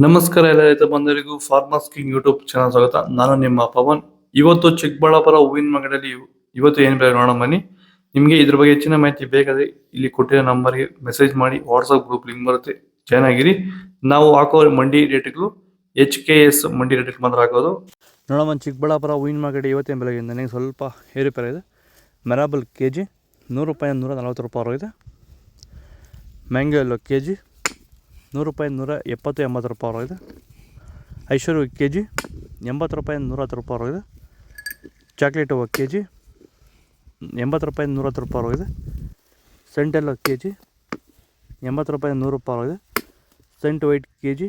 ನಮಸ್ಕಾರ ಎಲ್ಲ ರೈತ ಬಂಧುಗಳಿಗೂ ಫಾರ್ಮರ್ಸ್ ಕಿಂಗ್ ಯೂಟ್ಯೂಬ್ ಚಾನಲ್ ಸ್ವಾಗತ. ನಾನು ನಿಮ್ಮ ಪವನ್. ಇವತ್ತು ಚಿಕ್ಕಬಳ್ಳಾಪುರ ಹೂವಿನ ಮಾರ್ಕೆಟಲ್ಲಿ ಇವತ್ತು ಏನು ಬೆಲೆ ನೋಡೋಣ ಬನ್ನಿ. ನಿಮಗೆ ಇದ್ರ ಬಗ್ಗೆ ಹೆಚ್ಚಿನ ಮಾಹಿತಿ ಬೇಕಾದ್ರೆ ಇಲ್ಲಿ ಕೊಟ್ಟಿರೋ ನಂಬರ್ಗೆ ಮೆಸೇಜ್ ಮಾಡಿ, ವಾಟ್ಸ್ಆಪ್ ಗ್ರೂಪ್ ಲಿಂಕ್ ಬರುತ್ತೆ, ಜಾಯ್ನ್ ಆಗಿರಿ. ನಾವು ಹಾಕೋ ಮಂಡಿ ರೇಟ್ಗಳು HKS ಮಂಡಿ ರೇಟ್ ಮಾತ್ರ ಹಾಕೋದು. ನೋಡೋಣ ಚಿಕ್ಕಬಳ್ಳಾಪುರ ಹೂವಿನ ಮಾರ್ಕೆಟ್ ಇವತ್ತೇನು ಬೆಲೆ ನನಗೆ ಸ್ವಲ್ಪ ಏರುಪೇರು ಇದೆ. ಮೆರಾಬಲ್ KG 100 ರೂಪಾಯಿ 140 ರೂಪಾಯಿ ಇದೆ. ಮ್ಯಾಂಗೋ ಎಲ್ಲೋ KG 100 ರೂಪಾಯಿ 170-80 ರೂಪಾಯಿ ಇದೆ. ಐಶ್ವರ್ಯ KG 80 ರೂಪಾಯಿ 110 ರೂಪಾಯಿ ಇದೆ. ಚಾಕ್ಲೇಟ್ ಹೂವು KG 80 ರೂಪಾಯಿ 110 ರೂಪಾಯಿ ಇದೆ. ಸೆಂಟೆಲ್ಲೋ KG 80 ರೂಪಾಯಿ 100 ರೂಪಾಯಿ ಇದೆ. ಸೆಂಟ್ ವೈಟ್ KG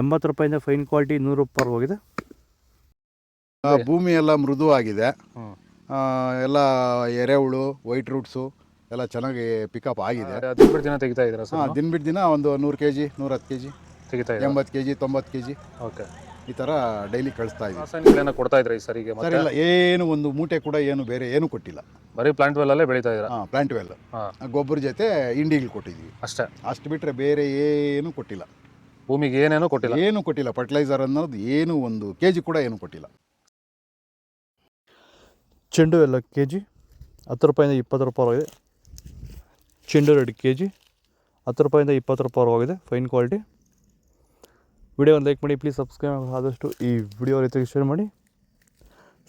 80 ರೂಪಾಯಿಂದ ಫೈನ್ ಕ್ವಾಲಿಟಿ 100 ರೂಪಾಯಿ ಹೋಗಿದೆ. ಭೂಮಿ ಎಲ್ಲ ಮೃದುವಾಗಿದೆ. ಎಲ್ಲ ಎರೆಹುಳು, ವೈಟ್ ರೂಟ್ಸು ಎಲ್ಲ ಚೆನ್ನಾಗಿ ಪಿಕಪ್ ಆಗಿದೆ. ದಿನ ಬಿಟ್ಟು ದಿನ ತೆಗಿತಾ ಇದ್ದೀರಾ ಸರ್? ದಿನ ಬಿಟ್ಟು ದಿನ ಒಂದು 100 kg 110 kg ತೆಗಿತಾ ಇದ್ದೀರಾ? 80 kg 90 kg ಓಕೆ. ಈ ಥರ ಡೈಲಿ ಕಳಿಸ್ತಾ ಇದ್ದೀವಿ. ರಾಸಾಯನಿಕಗಳನ್ನ ಕೊಡ್ತಾ ಇದ್ರಿ ಈ ಸರಿಗೆ? ಸರ್ ಇಲ್ಲ, ಏನು ಒಂದು ಮೂಟೆ ಕೂಡ ಏನು ಬೇರೆ ಏನು ಕೊಟ್ಟಿಲ್ಲ. ಬರೀ ಪ್ಲಾಂಟ್ ವೆಲ್ ಅಲ್ಲೇ ಬೆಳೀತಾ ಇದ್ದೀರಾ? ಪ್ಲಾಂಟ್ ವೆಲ್ ಗೊಬ್ಬರ ಜೊತೆ ಇಂಡಿಗಳು ಕೊಟ್ಟಿದ್ದೀವಿ ಅಷ್ಟೇ. ಅಷ್ಟು ಬಿಟ್ಟರೆ ಬೇರೆ ಏನು ಕೊಟ್ಟಿಲ್ಲ. ಭೂಮಿಗೆ ಏನೇನೋ ಕೊಟ್ಟಿಲ್ಲ? ಏನು ಕೊಟ್ಟಿಲ್ಲ. ಫರ್ಟಿಲೈಸರ್ ಅನ್ನೋದು ಏನು ಒಂದು KG ಕೂಡ ಏನು ಕೊಟ್ಟಿಲ್ಲ. ಚೆಂಡು ಎಲ್ಲ KG 10 ರೂಪಾಯಿಂದ 20 ರೂಪಾಯಿ ಇದೆ. ಚೆಂಡು ರೆಡ್ KG 10 ರೂಪಾಯಿಂದ 20 ರೂಪಾಯಿ ಹೋಗಿದೆ, ಫೈನ್ ಕ್ವಾಲಿಟಿ. ವಿಡಿಯೋ ಒಂದು ಲೈಕ್ ಮಾಡಿ, ಪ್ಲೀಸ್ ಸಬ್ಸ್ಕ್ರೈಬ್ ಆದಷ್ಟು ಈ ವಿಡಿಯೋ ರೈತರಿಗೆ ಶೇರ್ ಮಾಡಿ.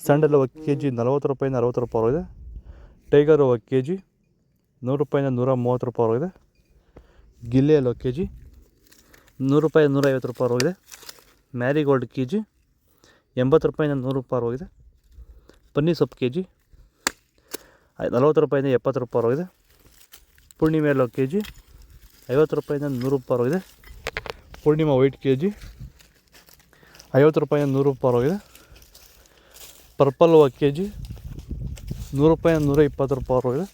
ಸ್ಯಾಂಡಲ್ ಹೂವು KG 40 ರೂಪಾಯಿಂದ 60 ರೂಪಾಯಿ ಇದೆ. ಟೈಗರ್ ಹೂವು KG 100 ರೂಪಾಯಿಂದ 130 ರೂಪಾಯಿ ಇದೆ. ಗಿಲ್ಲೆ ಹೂವು KG 100 ರೂಪಾಯಿ 150 ರೂಪಾಯಿ ಹೋಗಿದೆ. ಮ್ಯಾರಿಗೋಲ್ಡ್ KG 80 ರೂಪಾಯಿಂದ 100 ರೂಪಾಯಿ ಹೋಗಿದೆ. ಪನ್ನೀರ್ ಸೊಪ್ಪು KG 40 ರೂಪಾಯಿಂದ 70 ರೂಪಾಯಿ ಹೋಗಿದೆ. ಪೂರ್ಣಿಮೆ ಎಲ್ಲೋ KG 50 ರೂಪಾಯಿಂದ 100 ರೂಪಾಯಿ ಹೋಗಿದೆ. ಪೂರ್ಣಿಮಾ ವೈಟ್ KG 50 ರೂಪಾಯಿಂದ 100 ರೂಪಾಯಿ ಹೋಗಿದೆ. ಪರ್ಪಲ್ ಹೂವು KG 100 ರೂಪಾಯಿಂದ 120 ರೂಪಾಯಿ ಹೋಗಿದೆ.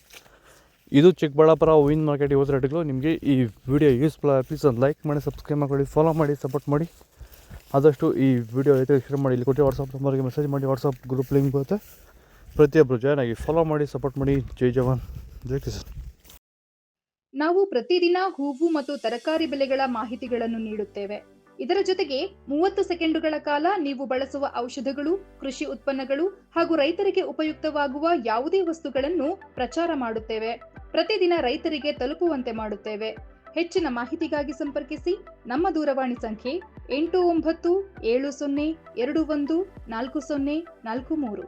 ಇದು ಚಿಕ್ಕಬಳ್ಳಾಪುರ ಹೂವಿನ ಮಾರ್ಕೆಟ್ ಇವತ್ತು ರೇಟ್ಗಳು. ನಿಮಗೆ ಈ ವಿಡಿಯೋ ಯೂಸ್ಫುಲ್ ಆಗಿ ಪ್ಲೀಸ್ ಒಂದು ಲೈಕ್ ಮಾಡಿ, ಸಬ್ಸ್ಕ್ರೈಬ್ ಮಾಡಿ, ಫಾಲೋ ಮಾಡಿ, ಸಪೋರ್ಟ್ ಮಾಡಿ. ಆದಷ್ಟು ಈ ವಿಡಿಯೋ ರೈತರಿಗೆ ಶೇರ್ ಮಾಡಿ. ಇಲ್ಲಿ ಕೊಟ್ಟು ವಾಟ್ಸಪ್ ನಂಬರ್ಗೆ ಮೆಸೇಜ್ ಮಾಡಿ, ವಾಟ್ಸಪ್ ಗ್ರೂಪ್ ಲಿಂಕ್ ಬರುತ್ತೆ, ಪ್ರತಿಯೊಬ್ಬರು ಜಾಯ್ನ್ ಆಗಿ ಫಾಲೋ ಮಾಡಿ, ಸಪೋರ್ಟ್ ಮಾಡಿ. ಜೈ ಜವಾನ್, ಜೈ ಕಿಸಾನ್. ನಾವು ಪ್ರತಿದಿನ ಹೂವು ಮತ್ತು ತರಕಾರಿ ಬೆಲೆಗಳ ಮಾಹಿತಿಗಳನ್ನು ನೀಡುತ್ತೇವೆ. ಇದರ ಜೊತೆಗೆ 30 ಸೆಕೆಂಡುಗಳ ಕಾಲ ನೀವು ಬಳಸುವ ಔಷಧಗಳು, ಕೃಷಿ ಉತ್ಪನ್ನಗಳು ಹಾಗೂ ರೈತರಿಗೆ ಉಪಯುಕ್ತವಾಗುವ ಯಾವುದೇ ವಸ್ತುಗಳನ್ನು ಪ್ರಚಾರ ಮಾಡುತ್ತೇವೆ. ಪ್ರತಿದಿನ ರೈತರಿಗೆ ತಲುಪುವಂತೆ ಮಾಡುತ್ತೇವೆ. ಹೆಚ್ಚಿನ ಮಾಹಿತಿಗಾಗಿ ಸಂಪರ್ಕಿಸಿ. ನಮ್ಮ ದೂರವಾಣಿ ಸಂಖ್ಯೆ 8970214043.